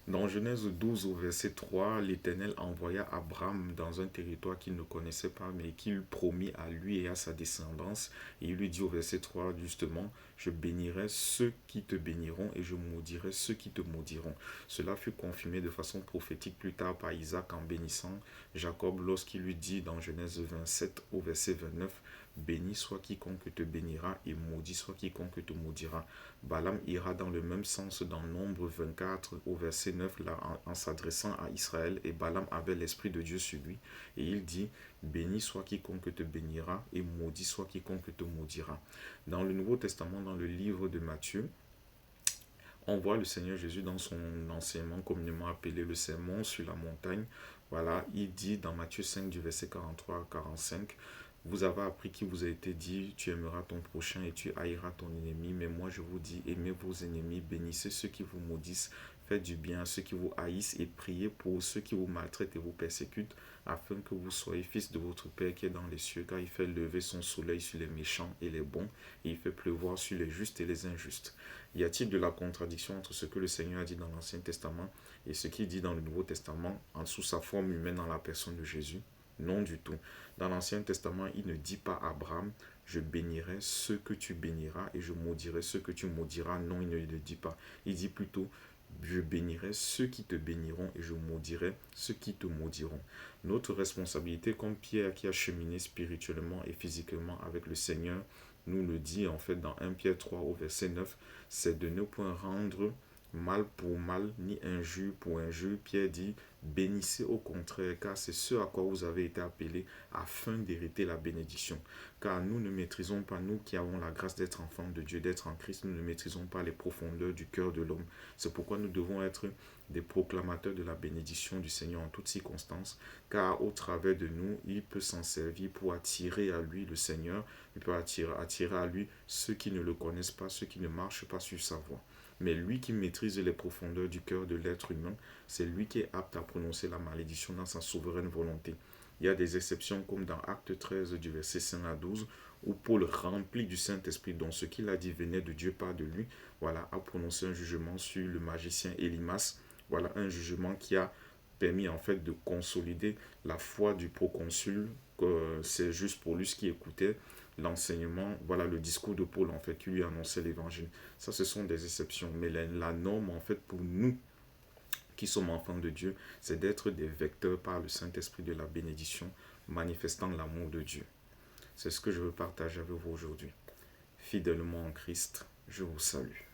Dans Genèse 12 au verset 3, l'Éternel envoya Abraham dans un territoire qu'il ne connaissait pas, mais qu'il promit à lui et à sa descendance. Et il lui dit au verset 3, justement, je bénirai ceux qui te béniront et je maudirai ceux qui te maudiront. Cela fut confirmé de façon prophétique plus tard par Isaac en bénissant Jacob lorsqu'il lui dit dans Genèse 27 au verset 29, béni soit quiconque te bénira et maudit soit quiconque te maudira. Balaam ira dans le même sens dans Nombre 24 au verset 9 là, en s'adressant à Israël, et Balaam avait l'Esprit de Dieu sur lui et il dit béni soit quiconque te bénira et maudit soit quiconque te maudira. Dans le Nouveau Testament, dans le livre de Matthieu, on voit le Seigneur Jésus dans son enseignement communément appelé le sermon sur la montagne. Voilà, il dit dans Matthieu 5 du verset 43 à 45, vous avez appris qu'il vous a été dit, tu aimeras ton prochain et tu haïras ton ennemi. Mais moi je vous dis, aimez vos ennemis, bénissez ceux qui vous maudissent, faites du bien à ceux qui vous haïssent et priez pour ceux qui vous maltraitent et vous persécutent, afin que vous soyez fils de votre Père qui est dans les cieux, car il fait lever son soleil sur les méchants et les bons, et il fait pleuvoir sur les justes et les injustes. Y a-t-il de la contradiction entre ce que le Seigneur a dit dans l'Ancien Testament et ce qu'il dit dans le Nouveau Testament, en sous sa forme humaine dans la personne de Jésus? Non du tout. Dans l'Ancien Testament, il ne dit pas à Abraham, je bénirai ceux que tu béniras et je maudirai ceux que tu maudiras. Non, il ne le dit pas. Il dit plutôt, je bénirai ceux qui te béniront et je maudirai ceux qui te maudiront. Notre responsabilité, comme Pierre qui a cheminé spirituellement et physiquement avec le Seigneur, nous le dit en fait dans 1 Pierre 3 au verset 9, c'est de ne point rendre mal pour mal, ni injure pour injure. Pierre dit, bénissez au contraire, car c'est ce à quoi vous avez été appelés, afin d'hériter la bénédiction. Car nous ne maîtrisons pas, nous qui avons la grâce d'être enfants de Dieu, d'être en Christ, nous ne maîtrisons pas les profondeurs du cœur de l'homme. C'est pourquoi nous devons être des proclamateurs de la bénédiction du Seigneur en toutes circonstances, car au travers de nous, il peut s'en servir pour attirer à lui le Seigneur, il peut attirer à lui ceux qui ne le connaissent pas, ceux qui ne marchent pas sur sa voie. Mais lui qui maîtrise les profondeurs du cœur de l'être humain, c'est lui qui est apte à prononcer la malédiction dans sa souveraine volonté. Il y a des exceptions comme dans Acte 13 du verset 5 à 12, où Paul, rempli du Saint-Esprit, dont ce qu'il a dit venait de Dieu, pas de lui, voilà, a prononcé un jugement sur le magicien Élimas. Voilà un jugement qui a permis en fait de consolider la foi du proconsul, que c'est juste pour lui ce qui écoutait l'enseignement, voilà le discours de Paul en fait qui lui annonçait l'évangile. Ça, ce sont des exceptions, mais la norme en fait pour nous qui sommes enfants de Dieu, c'est d'être des vecteurs par le Saint-Esprit de la bénédiction, manifestant l'amour de Dieu. C'est ce que je veux partager avec vous aujourd'hui. Fidèlement en Christ, je vous salue.